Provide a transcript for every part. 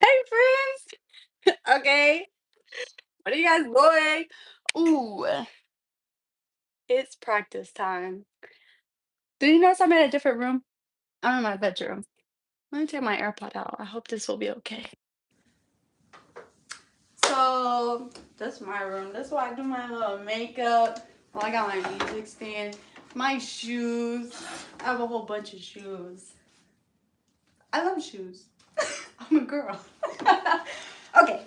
Hey friends! Okay, what are you guys doing? Ooh, it's practice time. Did you notice I'm in a different room? I'm in my bedroom. Let me take my AirPod out. I hope this will be okay. So, that's my room. That's where I do my little makeup. Well, I got my music stand, my shoes. I have a whole bunch of shoes. I love shoes. I'm a girl. Okay,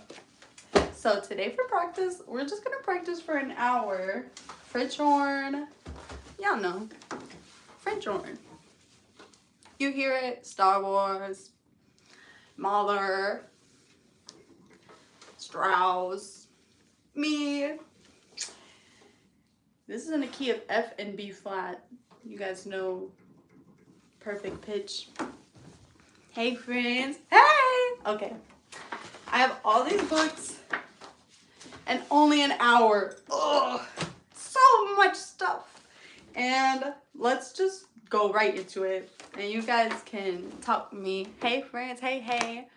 so today for practice, we're just gonna practice for an hour. French horn. Y'all know. French horn. You hear it, Star Wars, Mahler, Strauss, me. This is in the key of F and B flat. You guys know perfect pitch. Hey friends. Hey! Okay. I have all these books and only an hour. Ugh. So much stuff. And let's just go right into it. And you guys can talk to me. Hey friends. Hey, hey.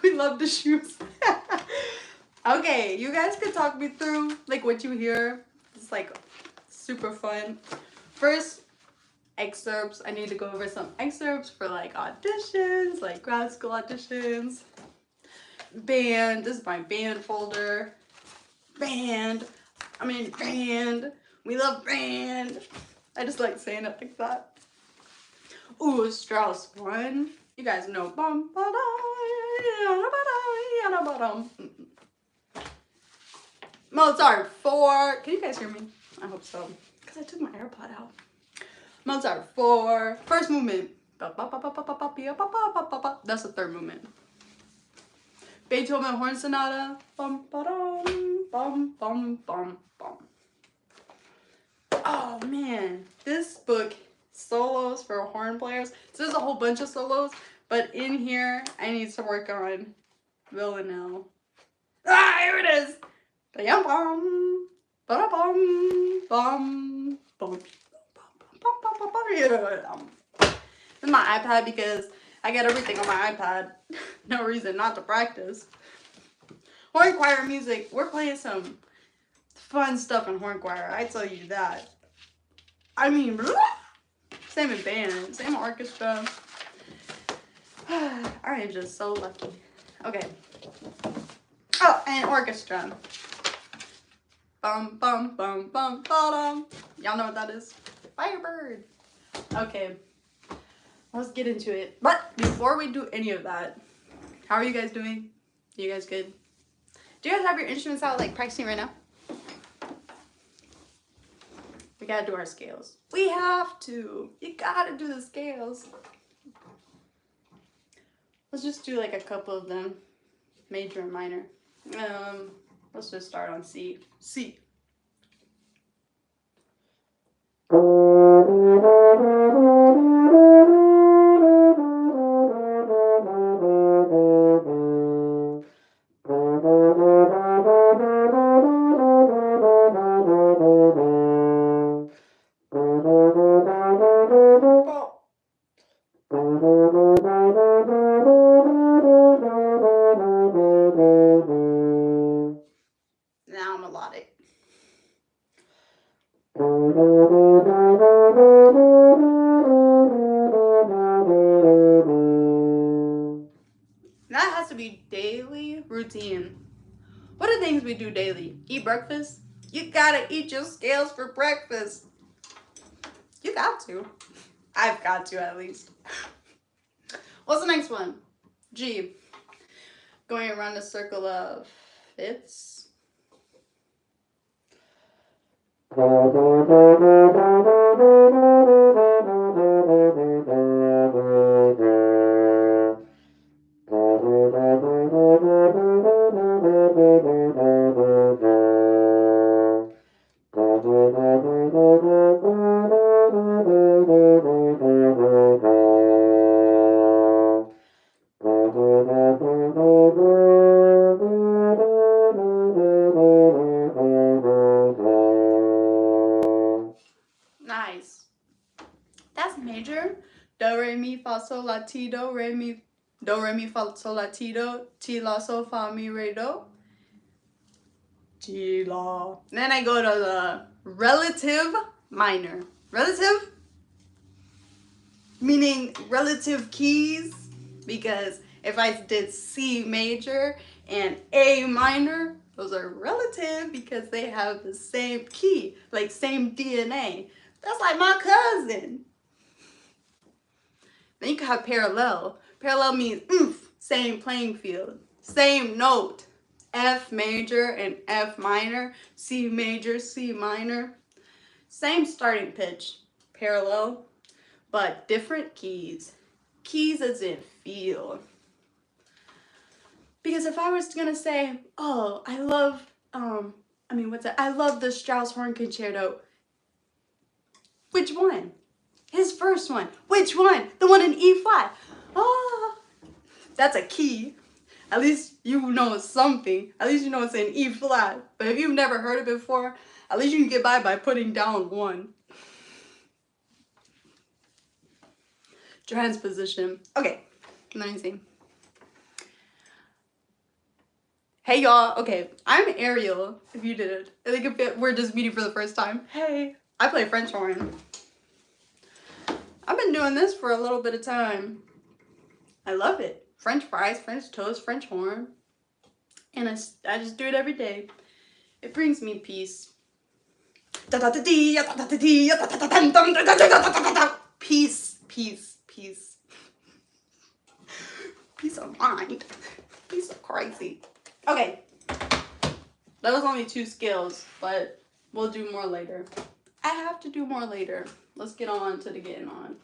We love the shoes. Okay, you guys can talk me through like what you hear. It's like super fun. First, excerpts. I need to go over some excerpts for like auditions, like grad school auditions. Band. This is my band folder. Band. Band. We love band. I just like saying it like that. Ooh, Strauss 1. You guys know. Mozart 4. Can you guys hear me? I hope so. Because I took my AirPod out. Mozart 4. First movement. That's the third movement. Beethoven Horn Sonata. Bum, ba-dum, bum, bum, bum, bum. Oh man, this book, solos for horn players. So there's a whole bunch of solos, but in here I need to work on villanelle. Ah, here it is. Bum, bum, bum, bum, bum. This is my iPad because I get everything on my iPad. No reason not to practice. Horn choir music. We're playing some fun stuff in horn choir. I tell you that. Same in band, same orchestra. I am just so lucky. Okay. Oh, and orchestra. Bum bum bum bum bottom. Y'all know what that is? Firebird. Okay. Let's get into it. But before we do any of that, how are you guys doing? You guys good? Do you guys have your instruments out like practicing right now? We gotta do our scales. We have to. You gotta do the scales. Let's just do like a couple of them. Major and minor. Let's just start on C. C. Now melodic. That has to be daily routine. What are things we do daily? Eat breakfast? You gotta eat your scales for breakfast. You got to. I've got to at least. What's the next one? G. Going around a circle of fifths. Nice. That's major. Do, re, mi, fa, sol, la, ti, do, re, mi. Do, re, mi, fa, sol, la, ti, do, ti, la, sol, fa, mi, re, do, ti, la. Then I go to the relative minor. Relative meaning relative keys, because if I did C major and A minor, those are relative because they have the same key, like same DNA. That's like my cousin. Then you can have parallel. Parallel means same playing field, same note. F major and F minor, C major, C minor. Same starting pitch, parallel, but different keys. Keys as in feel. Because if I was gonna say, oh, I love, I love the Strauss horn concerto. Which one? His first one. Which one? The one in E flat. Oh, that's a key. At least you know something. At least you know it's in E flat. But if you've never heard it before, at least you can get by putting down one. Transposition. Okay, let me see. Hey y'all, okay, I'm Ariel, if you didn't. I think if we're just meeting for the first time. Hey, I play French horn. I've been doing this for a little bit of time. I love it. French fries, French toast, French horn. And I just do it every day. It brings me peace. Peace, peace, peace. Peace of mind. Peace of crazy. Okay. That was only 2 skills, but we'll do more later. I have to do more later. Let's get on to the getting on.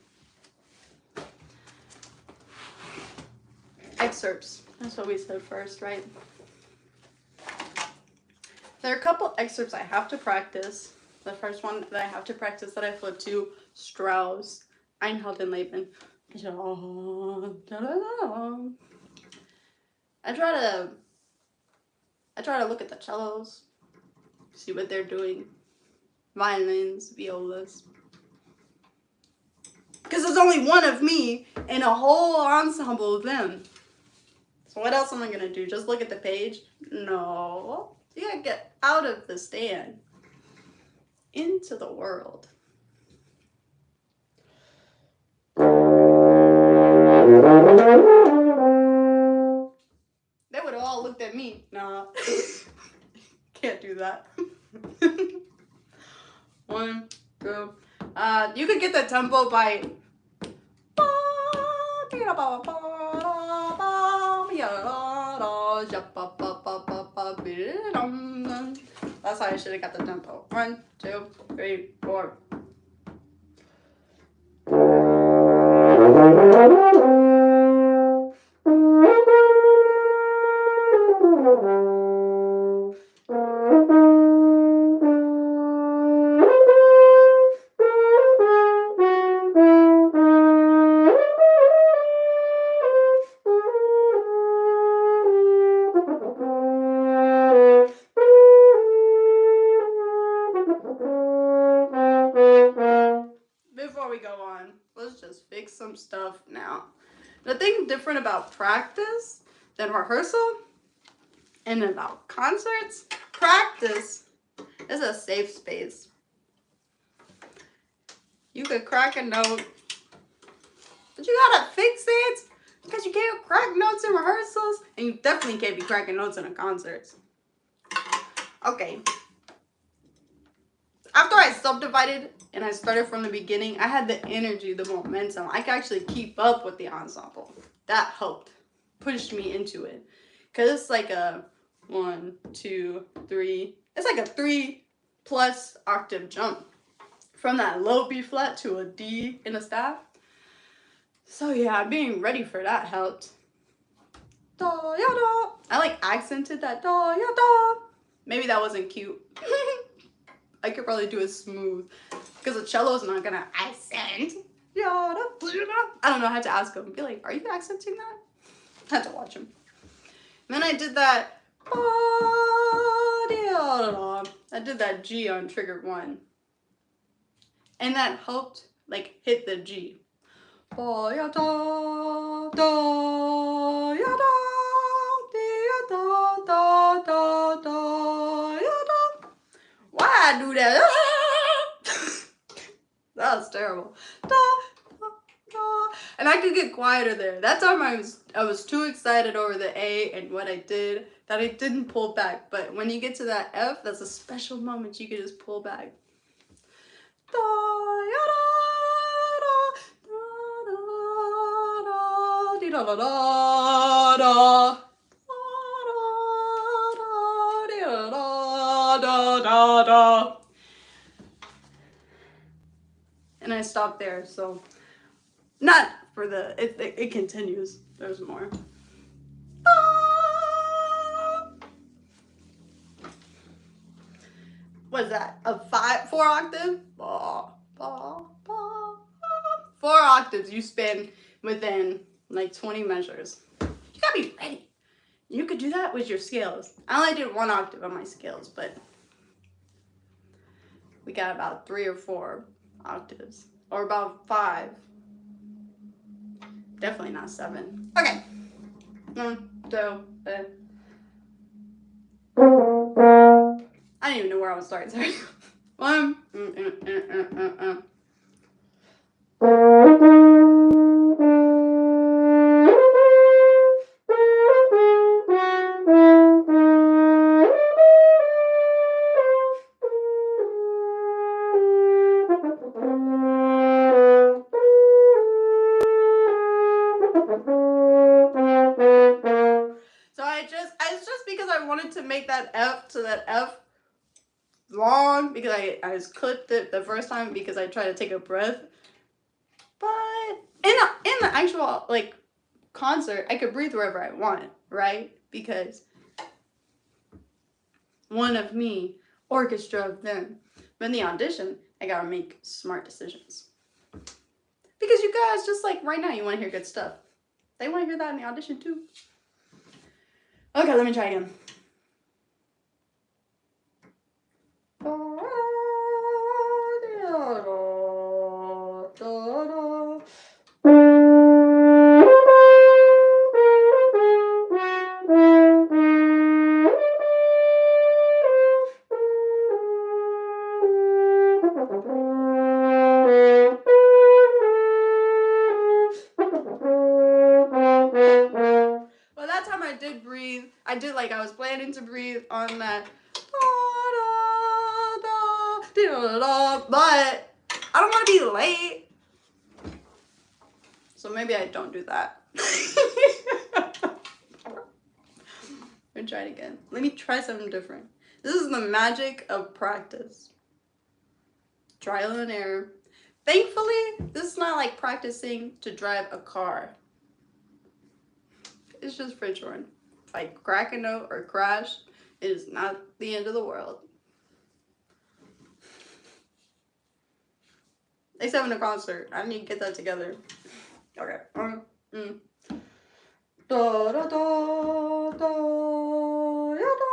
Excerpts. That's what we said first, right? There are a couple excerpts I have to practice. The first one that I have to practice that I flipped to, Strauss, Einhaltenleben. I try to look at the cellos, see what they're doing. Violins, violas. Because there's only one of me and a whole ensemble of them. So what else am I gonna do? Just look at the page? No. You gotta get out of the stand. Into the world. They would have all looked at me. Nah. Can't do that. 1, 2. You could get the tempo by that's how I should have got the tempo. 1, 2, 3, 4. Before we go on, let's just fix some stuff now. The thing different about practice than rehearsal and about concerts, practice is a safe space. You could crack a note, but you gotta fix it because you can't crack notes in rehearsals, and you definitely can't be cracking notes in a concert. Okay. After I subdivided and I started from the beginning, I had the energy, the momentum. I could actually keep up with the ensemble. That helped, pushed me into it. Because it's like a 1, 2, 3. It's like a 3+ octave jump from that low B flat to a D in a staff. So yeah, being ready for that helped. Da, ya, da. I like accented that da, ya, da. Maybe that wasn't cute. I could probably do it smooth because the cello's not gonna accent. I don't know. I had to ask him. Be like, are you accenting that? I had to watch him. And then I did that. I did that G on trigger 1, and that helped like hit the G. I do that? That was terrible. And I could get quieter there. That time I was too excited over the A and what I did that I didn't pull back. But when you get to that F, that's a special moment you can just pull back. And I stopped there, so not for the it continues. There's more. What's that? A 4 octave? 4 octaves you spin within like 20 measures. You gotta be ready. You could do that with your scales. I only did 1 octave on my scales, but we got about 3 or 4 octaves, or about 5. Definitely not 7. Okay. 1, 2, 3. I don't even know where I was starting. Sorry. 1. It's just because I wanted to make that F to that F long, because I just clipped it the first time because I tried to take a breath. But in the actual like concert, I could breathe wherever I want, right? Because one of me, orchestra of them. But in the audition, I gotta make smart decisions. Because you guys, just like right now, you want to hear good stuff. They want to hear that in the audition too. Okay, let me try again. Well, that time I did breathe. I did like I was planning to breathe on that. But I don't want to be late. So maybe I don't do that. Let me try it again. Let me try something different. This is the magic of practice. Trial and error. Thankfully, this is not like practicing to drive a car. It's just French horn. If I crack a note or crash, it is not the end of the world. Except in a concert. I need to get that together. Okay. Da da da da ya da.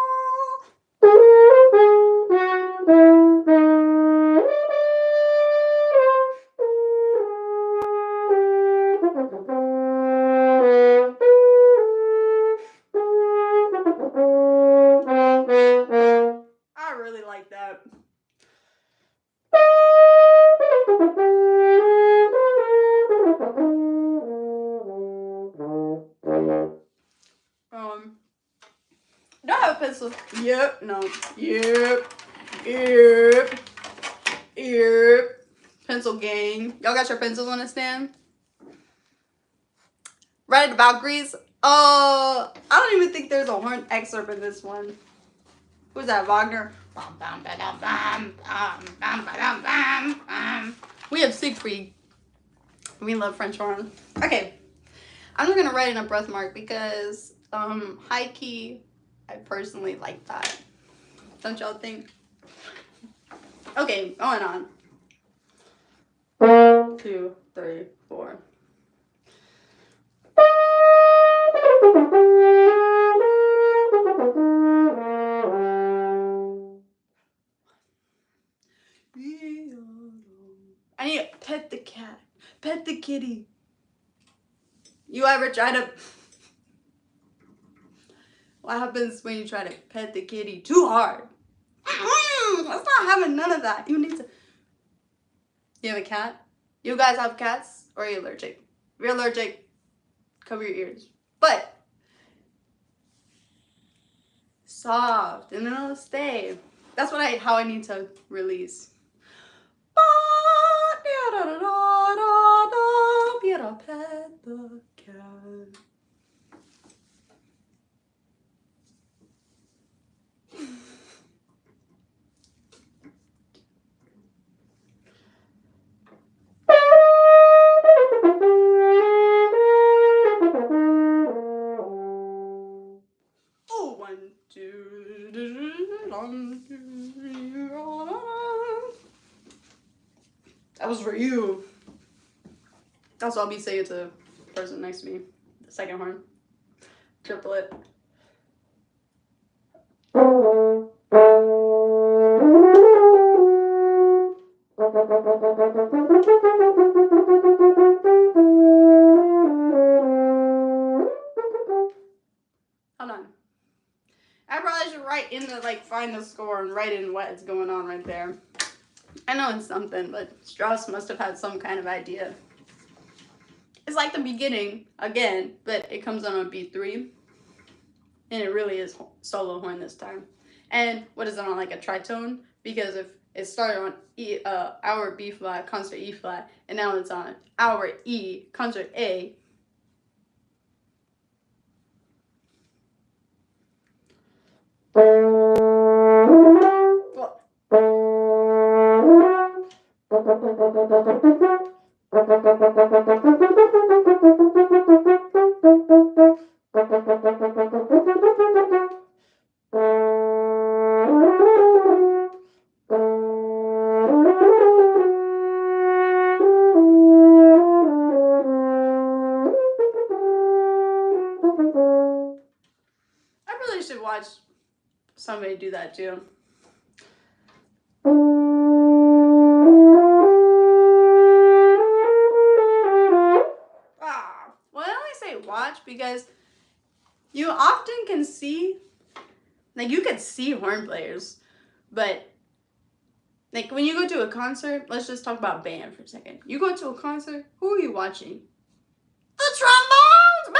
I really like that. Do I have a pencil? Yep, no. Yep. Pencil gang. Y'all got your pencils on a stand? Write the Valkyries. I don't even think there's a horn excerpt in this one. Who's that, Wagner? We have Siegfried. We love French horn. Okay. I'm just gonna write in a breath mark because high key, I personally like that. Don't y'all think? Okay, going on. 1, 2, 3, 4. I need to pet the cat. Pet the kitty. You ever try to... What happens when you try to pet the kitty too hard? Let's not having none of that. You need to. You have a cat? You guys have cats? Or are you allergic? If you're allergic, cover your ears. But soft, and then it'll stay. That's what how I need to release. Pet the cat. Oh, 1, 2, 1, 2, 3, that was for you. That's what I'll be saying to the person next to me. The second horn. Triplet. Hold on. I probably should write in the, like, find the score and write in what is going on right there. I know it's something, but Strauss must have had some kind of idea. It's like the beginning, again, but it comes on B3. And it really is solo horn this time. And what is it on, like a tritone? Because if it started on E, our B flat, concert E flat, and now it's on our E, concert A. I really should watch somebody do that too. Well, I only say watch because you often can see, like, you could see horn players, but like when you go to a concert, let's just talk about band for a second. You go to a concert, who are you watching? The trombones, baby!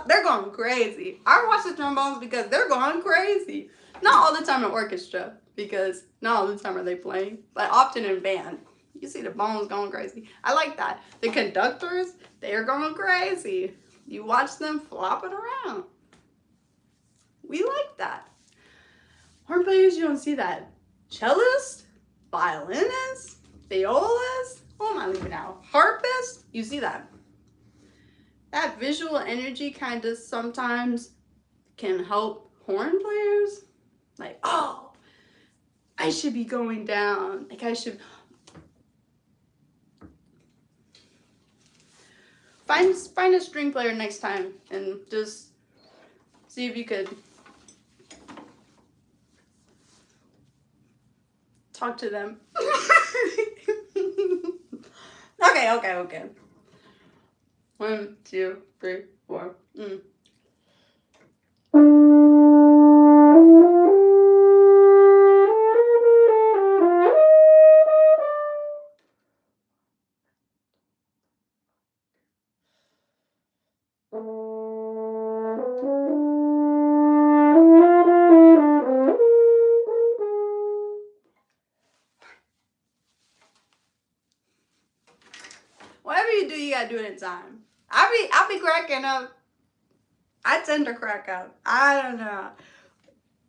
They're going crazy. I watch the trombones because they're going crazy. Not all the time in orchestra, because not all the time are they playing, but often in band. You see the bones going crazy. I like that. The conductors, they're going crazy. You watch them flopping around. We like that. Horn players, you don't see that. Cellist, violinist, violist, who am I leaving out? Harpist, you see that. That visual energy kind of sometimes can help horn players. Like, oh, I should be going down. Like, I should. Find a string player next time and just see if you could talk to them. Okay. 1, 2, 3, 4. Whatever you do, you gotta do it in time. I'll be cracking up. I tend to crack up. I don't know.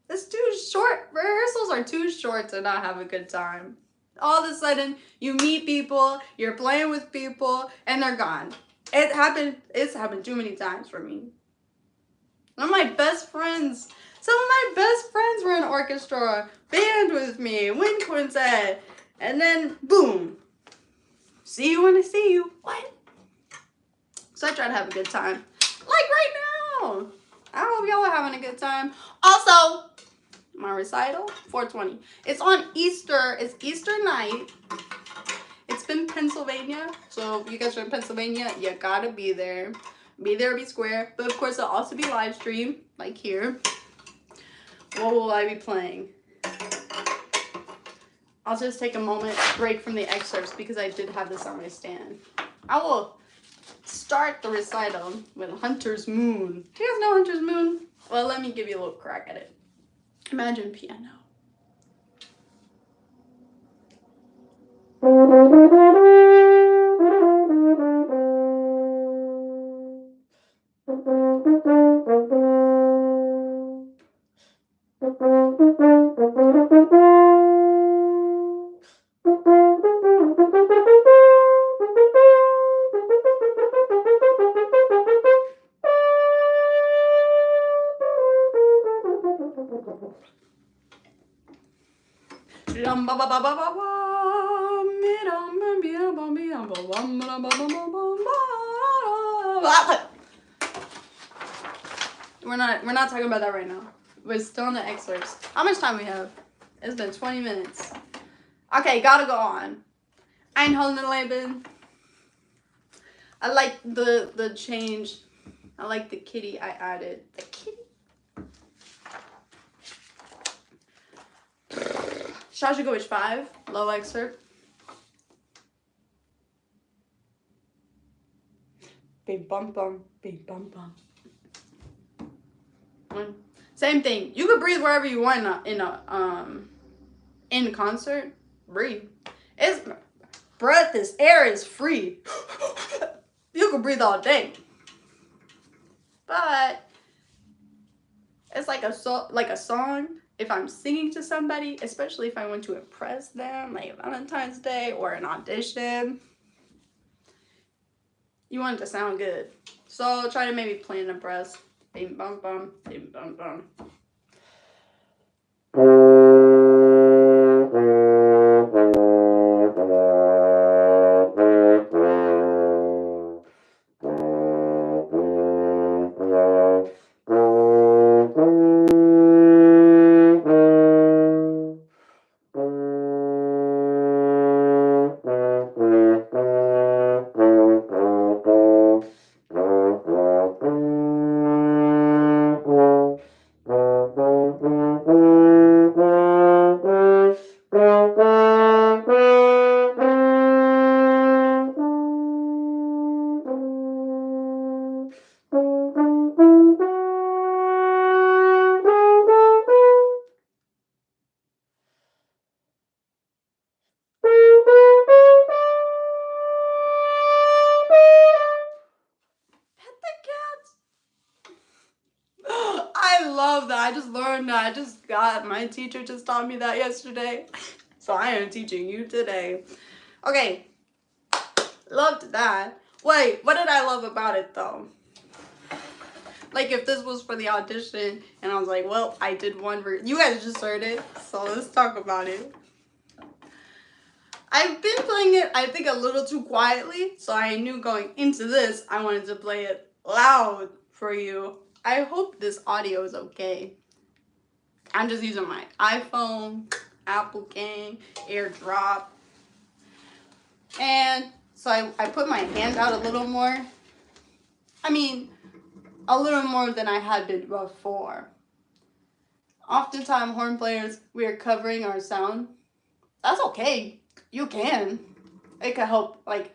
It's too short. Rehearsals are too short to not have a good time. All of a sudden, you meet people, you're playing with people, and they're gone. It's happened too many times for me. One of my best friends, some of my best friends were in orchestra, band with me, wind quintet, and then boom. See you when I see you. What? So I try to have a good time. Like right now. I hope y'all are having a good time. Also, my recital, 420. It's on Easter. It's Easter night. It's been Pennsylvania. So if you guys are in Pennsylvania, you gotta be there. Be there, be square. But of course, it'll also be live streamed, like here. what will I be playing? I'll just take a moment break from the excerpts because I did have this on my stand. I will start the recital with Hunter's Moon. Do you guys know Hunter's Moon? Well, let me give you a little crack at it. Imagine piano. We're not talking about that right now. We're still in the excerpts. How much time we have? It's been 20 minutes. Okay, gotta go on. Einholden. I like the change. I like the kitty I added. The kitty. Shostakovich 5, low excerpt. Big bum bum, big bum bum. Same thing. You could breathe wherever you want in concert. Breathe. It's breath is air is free. You can breathe all day. But it's like a song. If I'm singing to somebody, especially if I want to impress them, like Valentine's Day or an audition, you want it to sound good. So try to maybe play in the breath. Bing bum bum, bing bum bum. I love that. I just learned that. My teacher just taught me that yesterday. So I am teaching you today. Okay. Loved that. Wait, what did I love about it though? Like if this was for the audition and I was like, well, I did one you guys just heard it. So let's talk about it. I've been playing it, I think, a little too quietly. So I knew going into this, I wanted to play it loud for you. I hope this audio is okay. I'm just using my iPhone, Apple Game, AirDrop. And so I put my hand out a little more. I mean, a little more than I had been before. Oftentimes, horn players, we are covering our sound. That's okay. You can. It could help, like,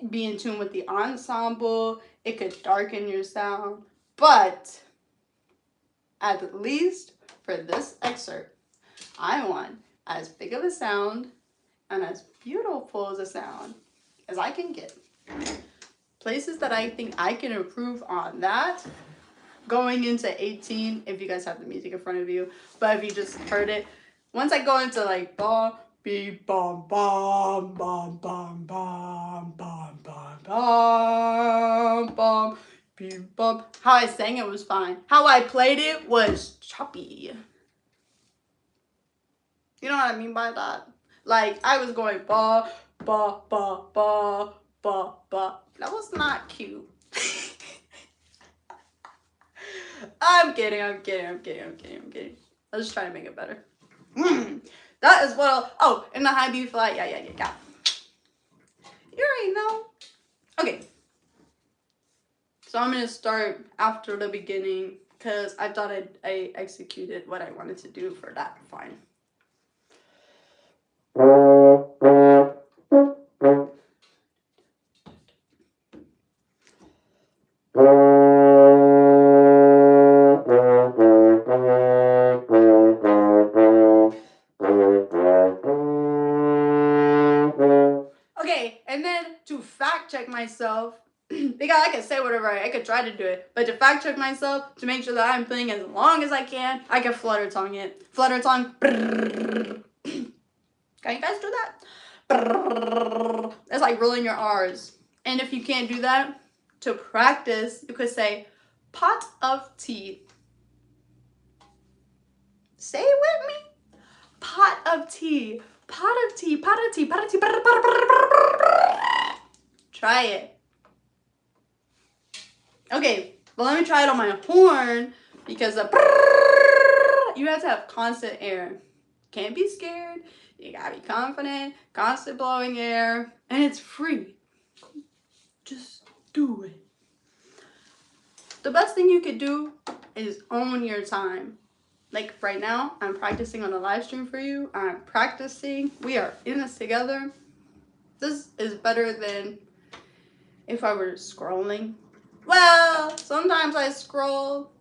be in tune with the ensemble. It could darken your sound. But at least for this excerpt, I want as big of a sound and as beautiful as a sound as I can get. Places that I think I can improve on that going into 18, if you guys have the music in front of you, but if you just heard it, once I go into like ba beep bum bum bum bum bum bum bum bum bum beep bum, how I sang it was fine. How I played it was choppy. You know what I mean by that? Like I was going ba ba ba ba ba ba. That was not cute. I'm kidding. Let's just try to make it better. That is what in the high B flat. Yeah. You already know. Okay. So I'm going to start after the beginning because I thought I executed what I wanted to do for that fine. Okay, and then to fact check myself, because I can say whatever I could try to do it, but to fact check myself to make sure that I'm playing as long as I can flutter tongue it. Flutter tongue. Can you guys do that? It's like rolling your R's. And if you can't do that, to practice, you could say pot of tea. Say it with me. Pot of tea. Pot of tea. Pot of tea. Pot of tea. Try it. Okay, but let me try it on my horn because you have to have constant air. Can't be scared. You gotta be confident. Constant blowing air, and it's free. Just do it. The best thing you could do is own your time. Like right now, I'm practicing on a live stream for you. I'm practicing. We are in this together. This is better than if I were scrolling. Well, sometimes I scroll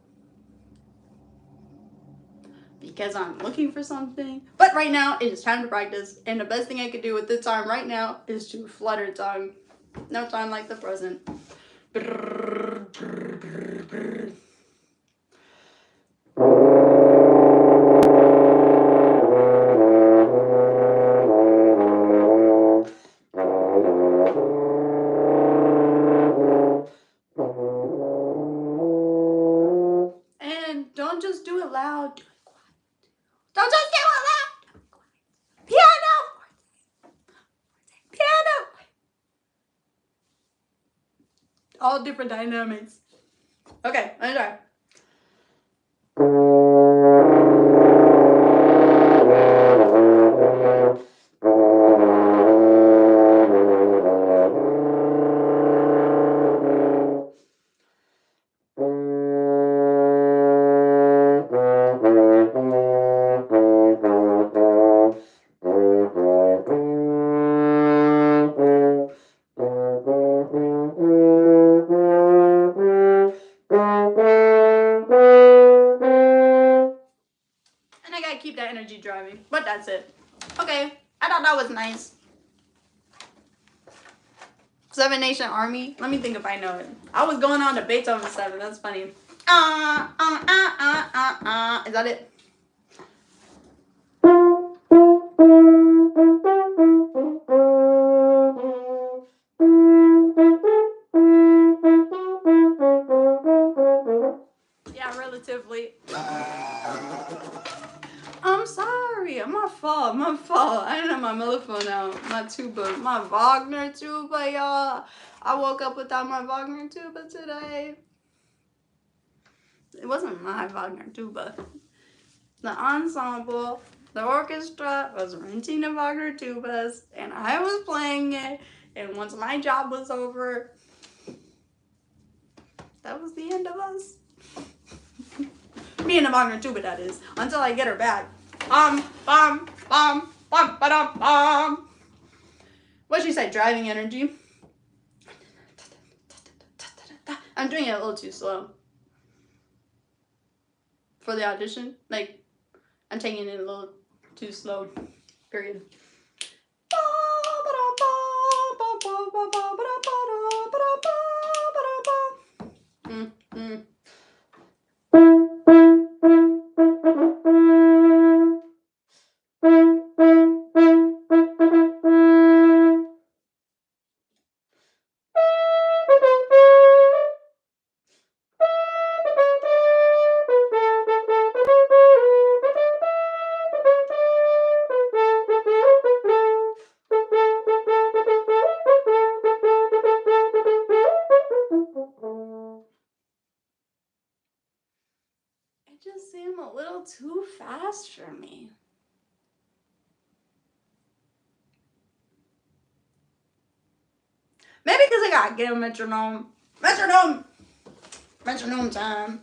because I'm looking for something. But right now, it is time to practice. And the best thing I could do with the time right now is to flutter tongue. No time like the present. And don't just do it loud. Do it quiet. Don't just do it loud. Piano. Piano. All different dynamics. Okay, let me try. Keep that energy driving, but that's it. Okay, I thought that was nice. Seven Nation Army. Let me think if I know it. I was going on to Beethoven 7. That's funny. Is that it? Yeah, relatively. I'm sorry. My fault. My fault. I didn't have my mellophone out. My tuba. My Wagner tuba, y'all. I woke up without my Wagner tuba today. It wasn't my Wagner tuba. The ensemble, the orchestra was renting the Wagner tubas, and I was playing it. And once my job was over, that was the end of us. Me and the Wagner tuba, that is. Until I get her back. Bum, bum, bum, bum, ba-dum, bum. What'd she say? Driving energy? I'm doing it a little too slow. For the audition. Like, I'm taking it a little too slow. Period. Just seem a little too fast for me. Maybe because I gotta get a metronome. Metronome! Metronome time.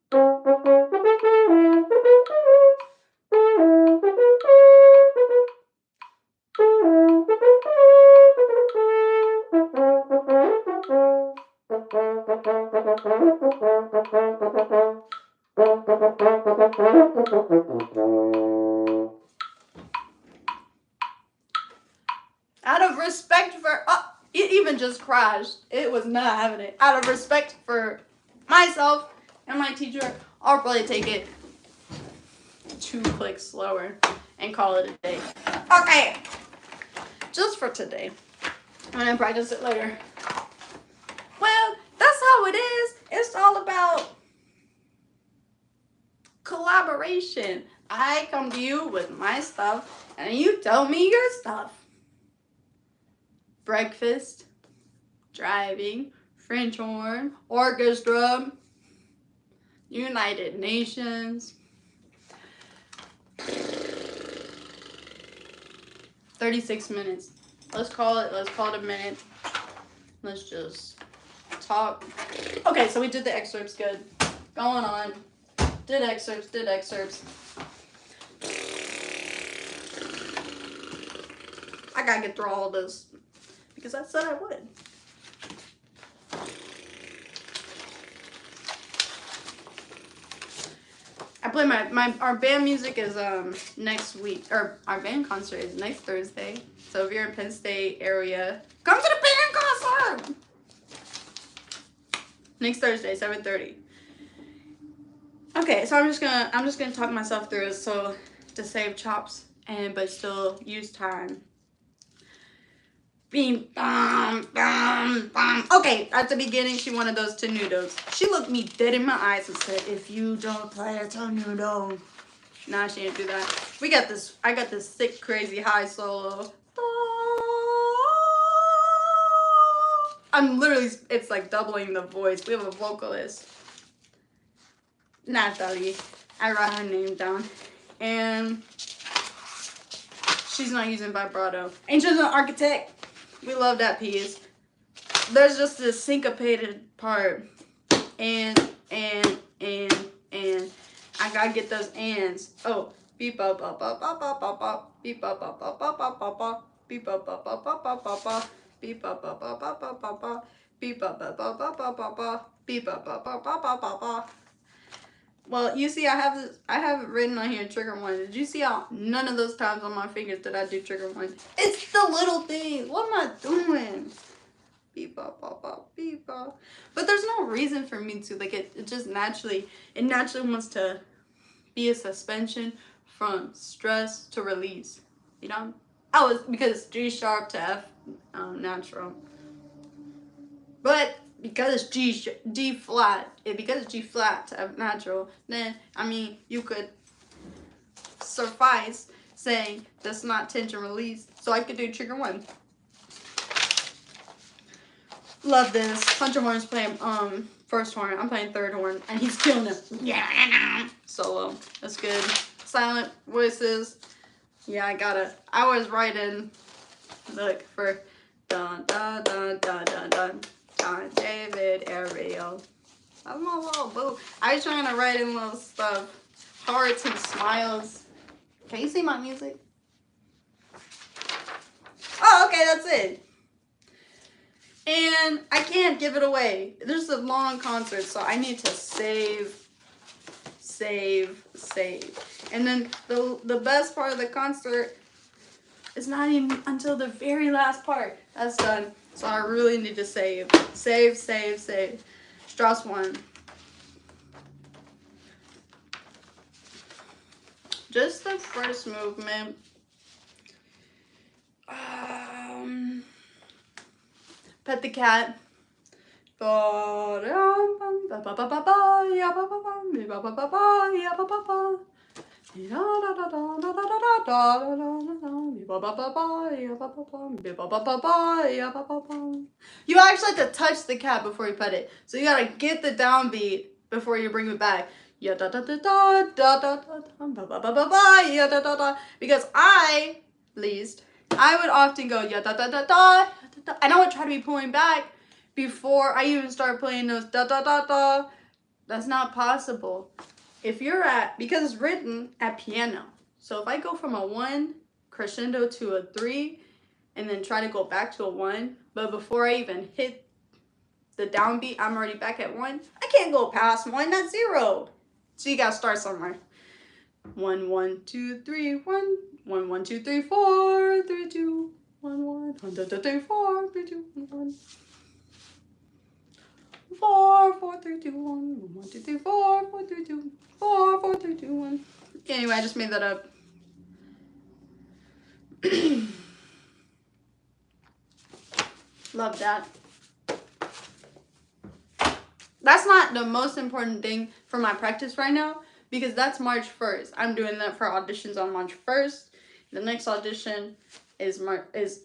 even just crashed. It was not having it. Out of respect for myself and my teacher, I'll probably take it 2 clicks slower and call it a day. Okay, just for today. I'm gonna practice it later. Well, that's how it is. It's all about collaboration. I come to you with my stuff, and you tell me your stuff. Breakfast, driving, French horn, orchestra, United Nations. 36 minutes. Let's call it a minute. Let's just talk. Okay, so we did the excerpts, good. Going on. Did excerpts. I gotta get through all of this because I said I would. I play our band music is next week, or our band concert is next Thursday. So if you're in Penn State area, come to the band concert. Next Thursday, 7:30. Okay, so I'm just gonna talk myself through it so to save chops but still use time. Beam, bam, bam, bam. Okay, at the beginning, she wanted those tenutos. She looked me dead in my eyes and said, "If you don't play a tenuto." Nah, she didn't do that. We got this. I got this sick, crazy high solo. I'm literally, it's like doubling the voice. We have a vocalist, Natalie. I wrote her name down, and she's not using vibrato. And she's an architect. We love that piece. There's just this syncopated part. And I gotta get those ands. Oh, beep up up up up up up up, beep up up up up up up up, beep up up up up up up up, beep up up up up up up up, beep up up up up up up up, beep up up up up up up up. Well, you see, I have it written on here, trigger 1. Did you see how none of those times on my fingers did I do trigger 1? It's the little things. What am I doing? Beep, bop, bop, bop, beep, bop. But there's no reason for me to. Like, it just naturally wants to be a suspension from stress to release. You know? Because G sharp to F natural. But because it's G flat, because it's G flat to F natural, then I mean you could suffice saying that's not tension release. So I could do trigger 1. Love this. Hunter Horn's playing first horn. I'm playing third horn, and he's killing it. Yeah, solo. That's good. Silent voices. Yeah, I was writing. Look for dun dun dun dun dun dun. David Ariel. That's my little boo. I was trying to write in little stuff. Hearts and smiles. Can you see my music? Oh, okay, that's it. And I can't give it away. There's a long concert, so I need to save. And then the best part of the concert is not even until the very last part. That's done. So I really need to save. Save. Strauss 1. Just the first movement. Pet the cat. You actually have to touch the cat before you pet it. So you gotta get the downbeat before you bring it back. Because I would often go and I would try to be pulling back before I even start playing those da da da da. That's not possible. Because it's written at piano. So if I go from a 1 crescendo to a 3 and then try to go back to a 1, but before I even hit the downbeat, I'm already back at 1. I can't go past 1, that's 0. So you gotta start somewhere. 1 1 2 3 1 1 1 2 3 4 3 2 1 1 1 2 3 4 3 2 1 1. 4, 3, 2, 1. 1, 2, 3, 4. 4, 3, 2, 4. 4, 3, 2, 1. Anyway, I just made that up. Love that. That's not the most important thing for my practice right now because that's March 1st. I'm doing that for auditions on March 1st. The next audition is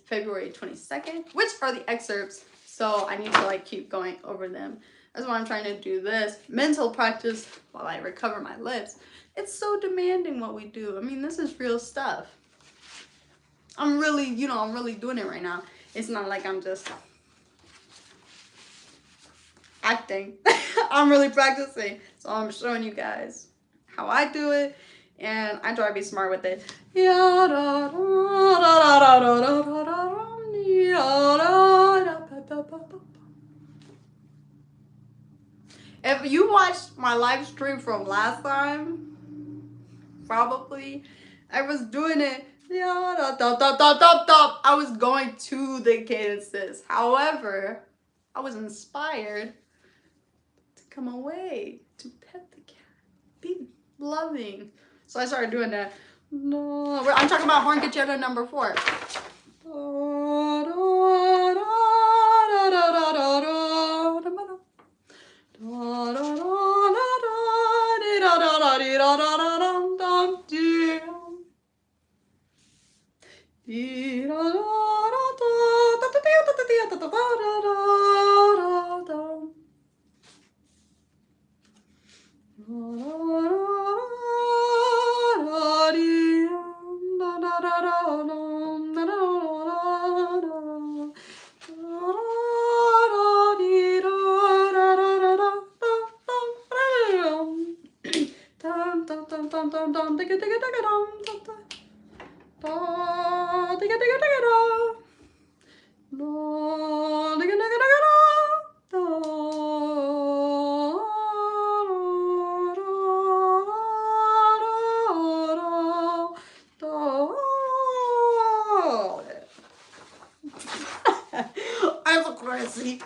February 22nd, which are the excerpts. So I need to like keep going over them. That's why I'm trying to do this mental practice while I recover my lips. It's so demanding what we do. I mean, this is real stuff. I'm really, I'm really doing it right now. It's not like I'm just acting. I'm really practicing. So I'm showing you guys how I do it. And I try to be smart with it. If you watched my live stream from last time, probably, I was doing it. I was going to the cadences. However, I was inspired to come away, to pet the cat, be loving. So I started doing that. No, I'm talking about horn concerto number 4. I'm so crazy.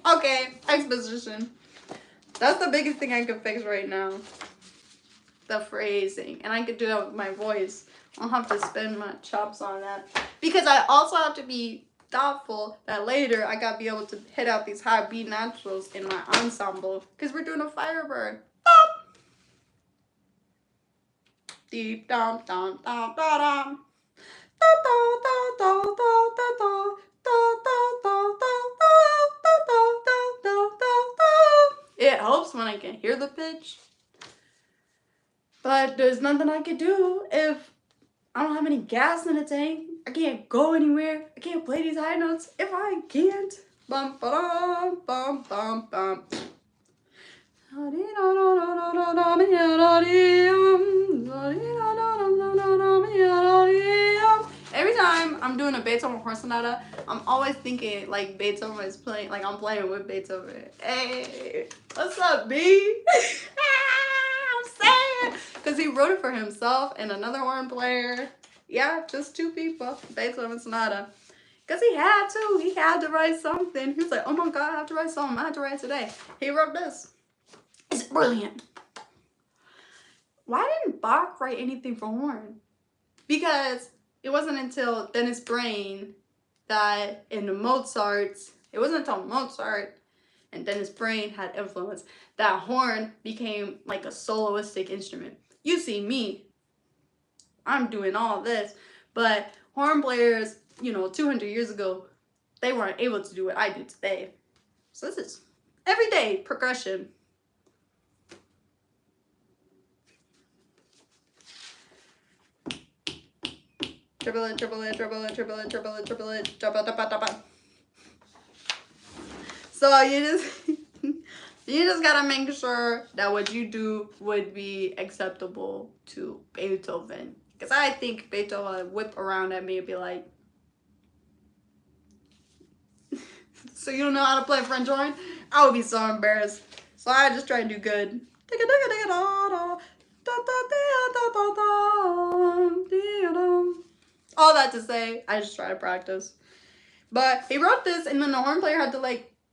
Okay, exposition. That's the biggest thing I can fix right now. The phrasing. And I could do that with my voice. I'll have to spend my chops on that. Because I also have to be thoughtful that later I gotta be able to hit out these high B naturals in my ensemble. Because we're doing a Firebird. Deep dum dum dum dum. It helps when I can hear the pitch. But there's nothing I can do if I don't have any gas in the tank. I can't go anywhere. I can't play these high notes if I can't. Bum ba bum bum bum. Every time I'm doing a Beethoven horn sonata, I'm always thinking like Beethoven is playing, like I'm playing with Beethoven. Hey, what's up, B? I'm saying, because he wrote it for himself and another horn player. Yeah, just 2 people. Beethoven sonata. Because he had to write something. He was like, oh my God, I have to write something. I have to write it today. He wrote this. It's brilliant. Why didn't Bach write anything for horn? Because it wasn't until Dennis Brain that in the Mozarts, it wasn't until Mozart and Dennis Brain had influence that horn became like a soloistic instrument. You see me, I'm doing all this, but horn players, 200 years ago, they weren't able to do what I do today. So this is everyday progression. Triple it, triple it, triple it, triple it, triple it, triple it, triple it. So you just gotta make sure that what you do would be acceptable to Beethoven. Because I think Beethoven would whip around at me and be like, so you don't know how to play French horn? I would be so embarrassed. So I just try to do good. All that to say, I just try to practice. But he wrote this, and then the horn player had to like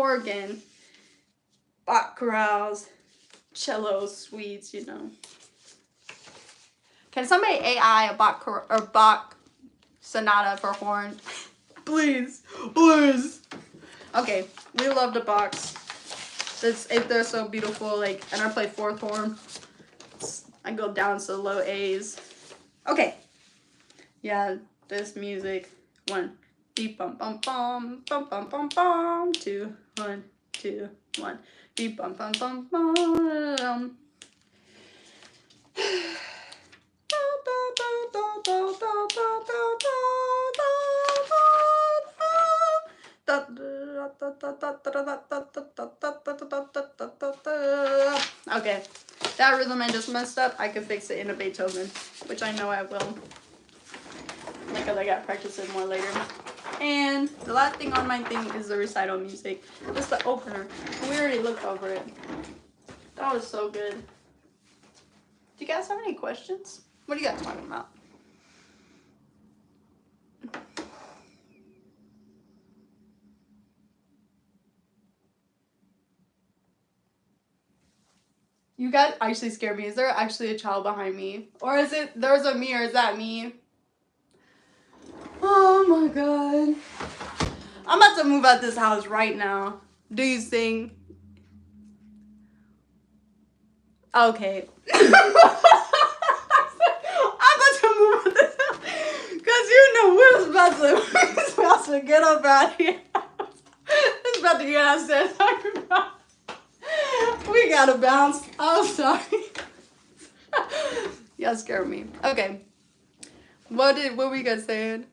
organ, Bach chorales, cello suites, you know. Can somebody AI a Bach sonata for horn? Please, please. Okay, we love the Bachs. They're so beautiful. Like, and I play fourth horn. I go down to low A's. Okay. Yeah, this music. 1, beep bum bum bum bum bum bum bum. 2, 1, 2, 1. Beep bum bum bum bum. Okay, that rhythm I just messed up. I could fix it in a Beethoven, which I know I will. Because I gotta practice it more later. And the last thing on my thing is the recital music. This is the opener. We already looked over it. That was so good. Do you guys have any questions? What are you guys talking about? You guys actually scared me. Is there actually a child behind me? Or is it, there's a me, or is that me? Oh my god. I'm about to move out this house right now. Do you sing? Okay. I'm about to move out this house. Because you know we're about to get up out here. It's about to get upstairs. We gotta bounce. I'm sorry. Y'all scared me. Okay. What were you guys saying?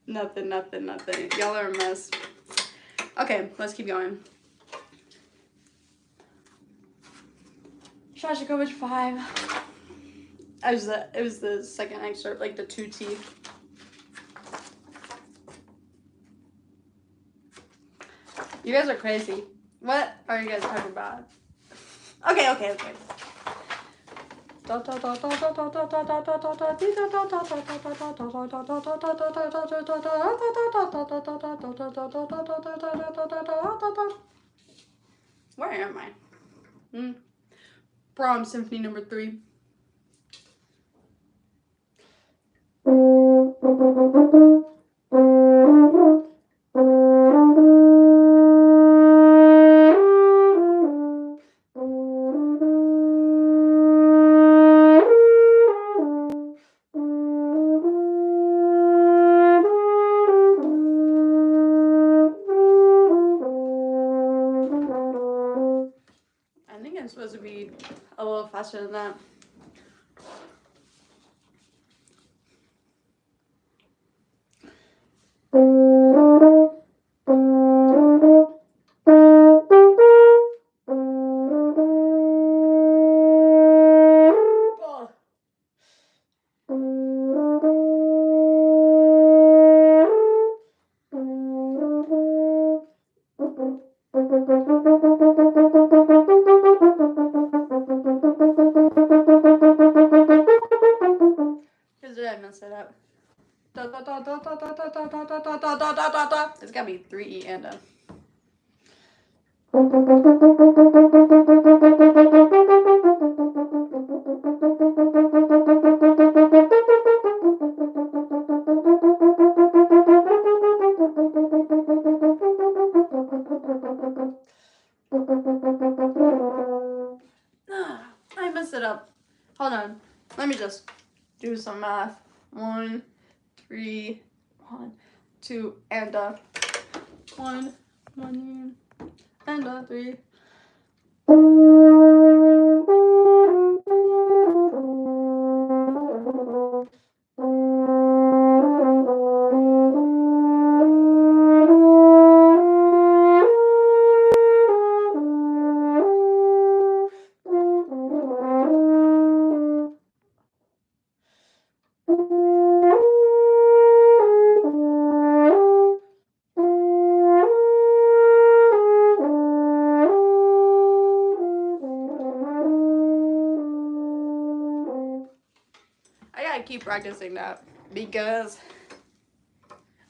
Nothing. Y'all are a mess. Okay, let's keep going. Shostakovich 5. It was the second excerpt, like the 2T. You guys are crazy. What are you guys talking about? Okay. Where am I? Brahms Symphony Number 3. I think I'm supposed to be a little faster than that. Set up. It's gotta be 3E and a. I messed it up. Hold on. Let me just do some math. 1, 3, 1, 2, and a 1, 1, and a 3. I gotta keep practicing that because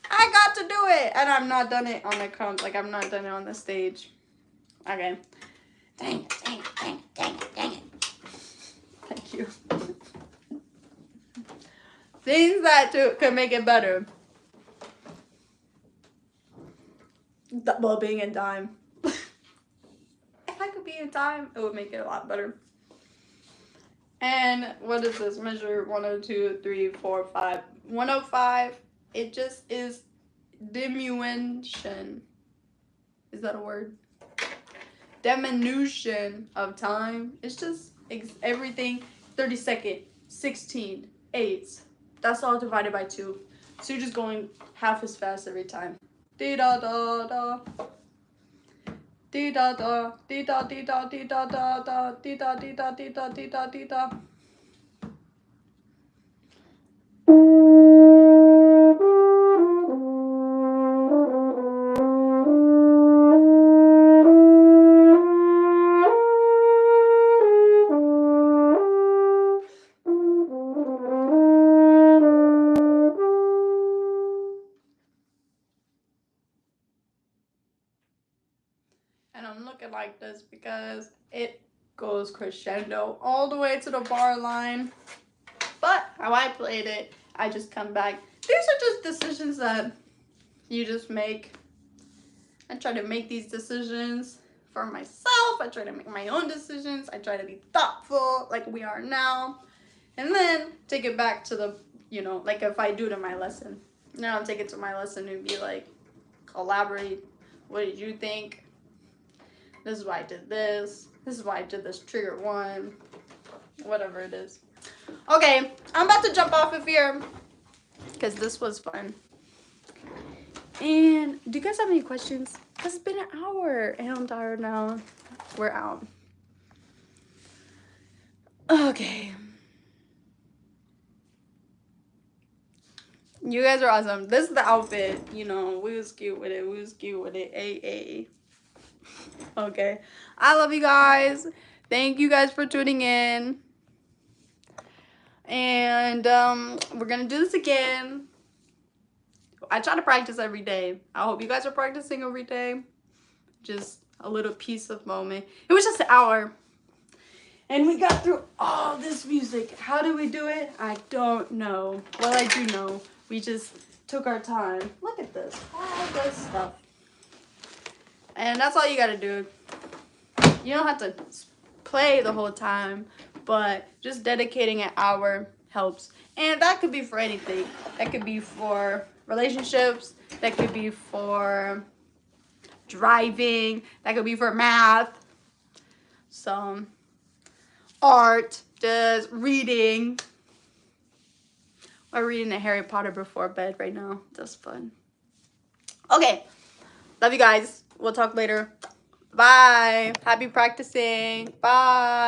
I I got to do it. And I'm not done it on the count. Like, I'm not done it on the stage. Okay. Dang it, dang it, dang it, dang it, dang it. Thank you. Things that could make it better. Well, being in time. If I could be in time, it would make it a lot better. And what is this? Measure 102, 3, 4, 5. 105. It just is diminution. Is that a word? Diminution of time. It's just everything. 32nd, 16, 8. That's all divided by 2. So you're just going half as fast every time. Dee da da da. Dee da da. Dee da dee da dee da da da. Dee da dee da dee da dee da dee da. And I'm looking like this because it goes crescendo all the way to the bar line. But how I played it, I just come back. These are just decisions that you just make. I try to make these decisions for myself. I try to make my own decisions. I try to be thoughtful like we are now. And then take it back to the, you know, like if I do to my lesson. Then I'll take it to my lesson and be like, collaborate. What did you think? This is why I did this. This is why I did this trigger 1. Whatever it is. Okay, I'm about to jump off of here because this was fun. And do you guys have any questions? Because it's been an hour and I'm tired now. We're out. Okay. You guys are awesome. This is the outfit. You know, we was cute with it. We was cute with it. Ay. Okay. I love you guys. Thank you guys for tuning in. And we're going to do this again. I try to practice every day. I hope you guys are practicing every day. Just a little piece of moment. It was just an hour. And we got through all this music. How did we do it? I don't know. Well, I do know. We just took our time. Look at this. All this stuff. And that's all you got to do. You don't have to play the whole time. But just dedicating an hour helps. And that could be for anything. That could be for relationships. That could be for driving. That could be for math. So, art. Just reading. We're reading a Harry Potter before bed right now. That's fun. Okay. Love you guys. We'll talk later. Bye. Happy practicing. Bye.